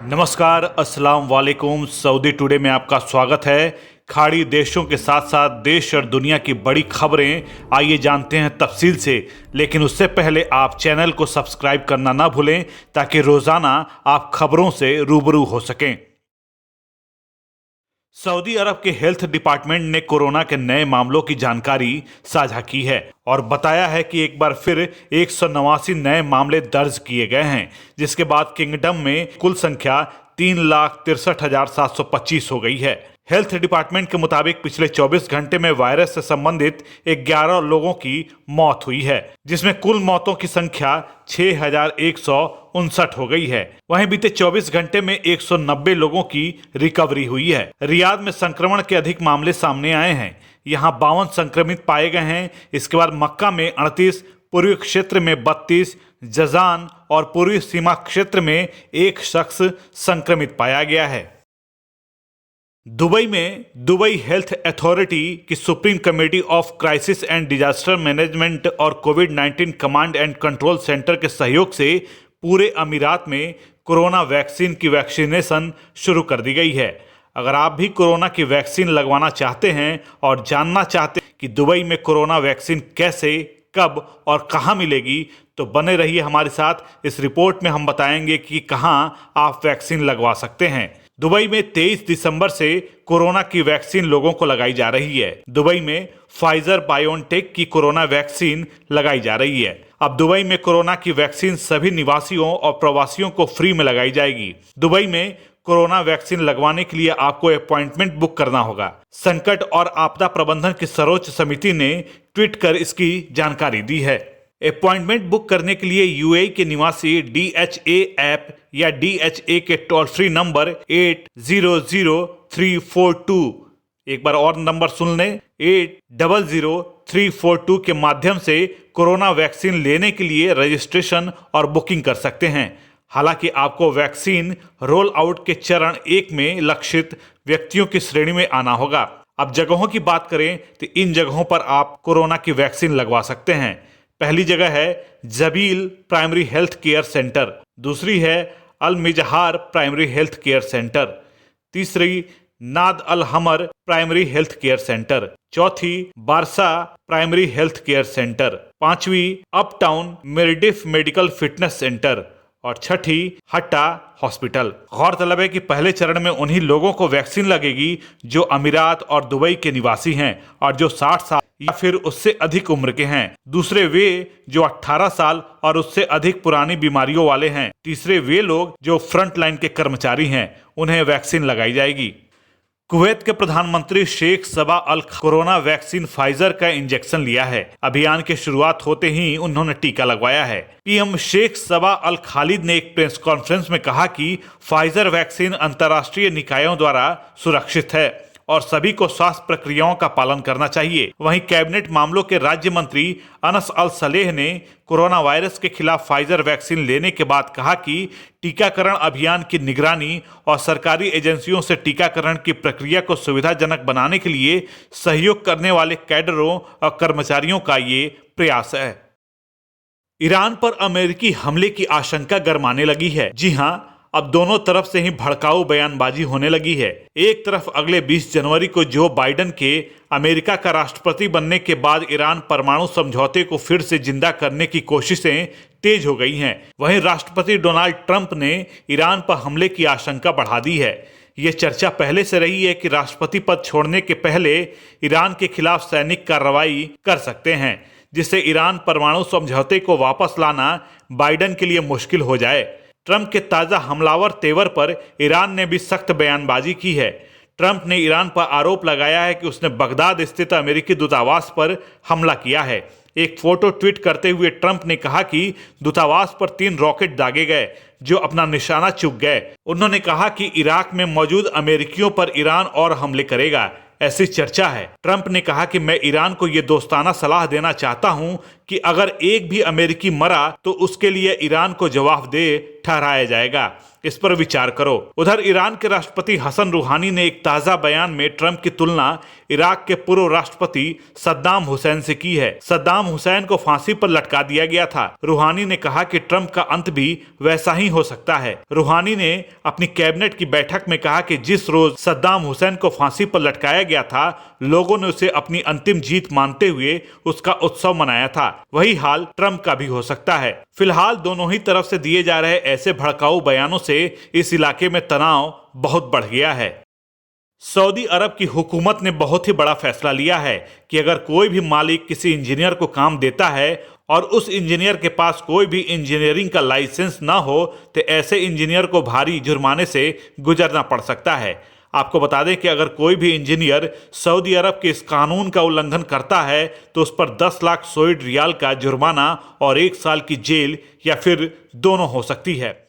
नमस्कार, अस्सलाम वालेकुम। सऊदी टुडे में आपका स्वागत है। खाड़ी देशों के साथ साथ देश और दुनिया की बड़ी खबरें आइए जानते हैं तफसील से। लेकिन उससे पहले आप चैनल को सब्सक्राइब करना ना भूलें ताकि रोजाना आप खबरों से रूबरू हो सकें। सऊदी अरब के हेल्थ डिपार्टमेंट ने कोरोना के नए मामलों की जानकारी साझा की है और बताया है कि एक बार फिर 189 नए मामले दर्ज किए गए हैं, जिसके बाद किंगडम में कुल संख्या 3,63,725 हो गई है। हेल्थ डिपार्टमेंट के मुताबिक पिछले 24 घंटे में वायरस से संबंधित 11 लोगों की मौत हुई है, जिसमें कुल मौतों की संख्या 6,159 हो गई है। वहीं बीते 24 घंटे में 190 लोगों की रिकवरी हुई है। रियाद में संक्रमण के अधिक मामले सामने आए हैं। यहां 52 संक्रमित पाए गए हैं। इसके बाद मक्का में 38, पूर्वी क्षेत्र में 32, जजान और पूर्वी सीमा क्षेत्र में एक शख्स संक्रमित पाया गया है। दुबई में दुबई हेल्थ अथॉरिटी की supreme committee of crisis and disaster management और कोविड-19 कमांड एंड कंट्रोल सेंटर के सहयोग से पूरे अमीरात में कोरोना वैक्सीन की वैक्सीनेशन शुरू कर दी गई है। अगर आप भी कोरोना की वैक्सीन लगवाना चाहते हैं और जानना चाहते हैं कि दुबई में कोरोना वैक्सीन कैसे, कब और कहां मिलेगी, तो बने रहिए हमारे साथ। इस रिपोर्ट में हम बताएंगे कि कहां आप वैक्सीन लगवा सकते हैं। दुबई में 23 दिसंबर से कोरोना की वैक्सीन लोगों को लगाई जा रही है। दुबई में फाइजर बायोनटेक की कोरोना वैक्सीन लगाई जा रही है। अब दुबई में कोरोना की वैक्सीन सभी निवासियों और प्रवासियों को फ्री में लगाई जाएगी। दुबई में कोरोना वैक्सीन लगवाने के लिए आपको अपॉइंटमेंट बुक करना होगा। संकट और आपदा प्रबंधन की सर्वोच्च समिति ने ट्वीट कर इसकी जानकारी दी है। अपॉइंटमेंट बुक करने के लिए यूएई के निवासी DHA ऐप या DHA के टोल फ्री नंबर 800342, एक बार और नंबर सुन लें, 800342 के माध्यम से कोरोना वैक्सीन लेने के लिए रजिस्ट्रेशन और बुकिंग कर सकते हैं। हालांकि आपको वैक्सीन रोल आउट के चरण 1 में लक्षित व्यक्तियों की श्रेणी में आना होगा। अब जगहों की बात करें तो इन जगहों पर आप कोरोना की वैक्सीन लगवा सकते हैं। पहली जगह है Zabeel primary health care centre, दूसरी है अल मिजहार प्राइमरी हेल्थ केयर सेंटर, तीसरी नाद अल हमर प्राइमरी हेल्थ केयर सेंटर, चौथी Barça primary health care centre, पांचवी अपटाउन मेरिडिफ मेडिकल फिटनेस सेंटर और छठी हट्टा हॉस्पिटल। गौरतलब है कि पहले चरण में उन्हीं लोगों को वैक्सीन लगेगी जो अमीरात और दुबई के निवासी हैं और जो 60 साल या फिर उससे अधिक उम्र के हैं। दूसरे वे जो 18 साल और उससे अधिक पुरानी बीमारियों वाले हैं। तीसरे वे लोग जो फ्रंट लाइन के कर्मचारी हैं, उन्हें वैक्सीन लगाई जाएगी। कुवैत के प्रधानमंत्री शेख सबा अल कोरोना वैक्सीन फाइजर का इंजेक्शन लिया है। अभियान की शुरुआत होते ही उन्होंने टीका लगवाया है। पीएम शेख सबा अल खालिद ने एक प्रेस कॉन्फ्रेंस में कहा कि फाइजर वैक्सीन अंतर्राष्ट्रीय निकायों द्वारा सुरक्षित है और सभी को स्वास्थ्य प्रक्रियाओं का पालन करना चाहिए। वहीं कैबिनेट मामलों के राज्य मंत्री अनस अल सलेह ने कोरोना वायरस के खिलाफ फाइजर वैक्सीन लेने के बाद कहा कि टीकाकरण अभियान की निगरानी और सरकारी एजेंसियों से टीकाकरण की प्रक्रिया को सुविधाजनक बनाने के लिए सहयोग करने वाले कैडरों और कर्मचारियों का ये प्रयास है। ईरान पर अमेरिकी हमले की आशंका गरमाने लगी है। जी हां, अब दोनों तरफ से ही भड़काऊ बयानबाजी होने लगी है। एक तरफ अगले 20 जनवरी को जो बाइडेन के अमेरिका का राष्ट्रपति बनने के बाद ईरान परमाणु समझौते को फिर से जिंदा करने की कोशिशें तेज हो गई हैं। वहीं राष्ट्रपति डोनाल्ड ट्रंप ने ईरान पर हमले की आशंका बढ़ा दी है। ये चर्चा पहले से रही है कि राष्ट्रपति पद छोड़ने के पहले ईरान के खिलाफ सैनिक कार्रवाई कर सकते हैं, जिससे ईरान परमाणु समझौते को वापस लाना बाइडेन के लिए मुश्किल हो जाए। ट्रंप के ताजा हमलावर तेवर पर ईरान ने भी सख्त बयानबाजी की है। ट्रंप ने ईरान पर आरोप लगाया है कि उसने बगदाद स्थित अमेरिकी दूतावास पर हमला किया है। एक फोटो ट्वीट करते हुए ट्रंप ने कहा कि दूतावास पर 3 रॉकेट दागे गए जो अपना निशाना चूक गए। उन्होंने कहा कि इराक में मौजूद अमेरिकियों पर ईरान और हमले करेगा, ऐसी चर्चा है। ट्रंप ने कहा कि मैं ईरान को यह दोस्ताना सलाह देना चाहता हूं कि अगर एक भी अमेरिकी मरा तो उसके लिए ईरान को जवाबदेह ठहराया जाएगा। इस पर विचार करो। उधर ईरान के राष्ट्रपति हसन रूहानी ने एक ताजा बयान में ट्रंप की तुलना इराक के पूर्व राष्ट्रपति सद्दाम हुसैन से की है। सद्दाम हुसैन को फांसी पर लटका दिया गया था। रूहानी ने कहा कि ट्रंप का अंत भी वैसा ही हो सकता है। रूहानी ने अपनी कैबिनेट की बैठक में कहा कि जिस रोज सद्दाम हुसैन को फांसी पर लटकाया गया था, लोगों ने उसे अपनी अंतिम जीत मानते हुए उसका उत्सव मनाया था। वही हाल ट्रंप का भी हो सकता है। फिलहाल दोनों ही तरफ से दिए जा रहे ऐसे भड़काऊ बयानों से इस इलाके में तनाव बहुत बढ़ गया है। सऊदी अरब की हुकूमत ने बहुत ही बड़ा फैसला लिया है कि अगर कोई भी मालिक किसी इंजीनियर को काम देता है और उस इंजीनियर के पास कोई भी इंजीनियरिंग का लाइसेंस ना हो तो ऐसे इंजीनियर को भारी जुर्माने से गुजरना पड़ सकता है। आपको बता दें कि अगर कोई भी इंजीनियर सऊदी अरब के इस कानून का उल्लंघन करता है तो उस पर 10 लाख सऊदी रियाल का जुर्माना और 1 साल की जेल या फिर दोनों हो सकती है।